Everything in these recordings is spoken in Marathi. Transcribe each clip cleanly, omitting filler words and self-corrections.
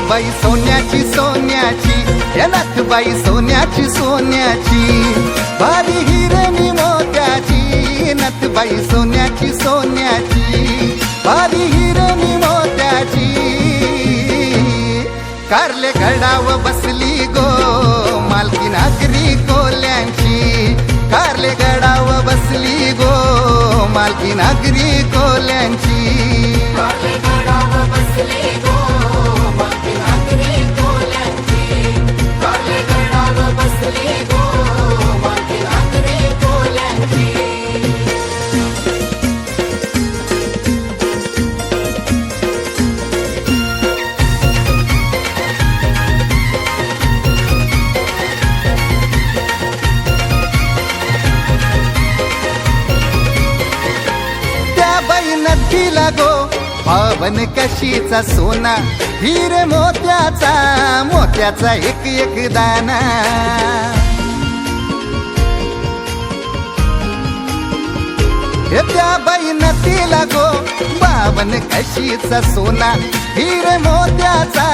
नाथबाई सोन्याची सोन्याची, या नाथबाई सोन्याची सोन्याची, भारी हिरणी मोत्याची, नाथबाई सोन्याची सोन्याची, भारी हिरणी मोत्याची. कारले गडाव बसली गो मालकी नागरी कोल्यांची, कारले गडाव बसली गो मालकी नागरी कोल्यांची. कारले गडाव बसली गो मालकी नागरी कोल्यांची, कारले गडाव बसली गो मालकी नागरी कोल्यांची. नदीला गो पावन कशीचा सोना, हिरे मोत्याचा मोत्याचा एक एक दाना. त्या बाई नदीला गो पावन कशीचा सोना, हिरे मोत्याचा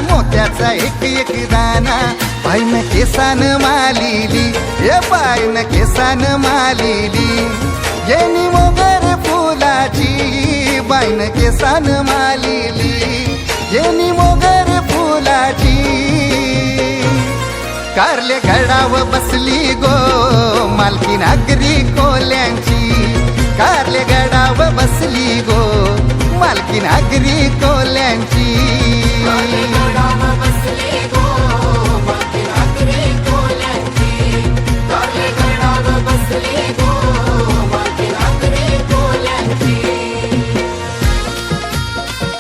मोत्याचा एक एक दाना. बाईन केसान मालिली, हे बाईन केसान मालिली, येणी मोगर फुलाची, बाईन केसान मालिली, येणी मोगर फुलाची. कारले गडाव बसली गो मालकी नागरी कोल्यांची, कारले गडाव बसली गो मालकी नागरी कोल्यांची.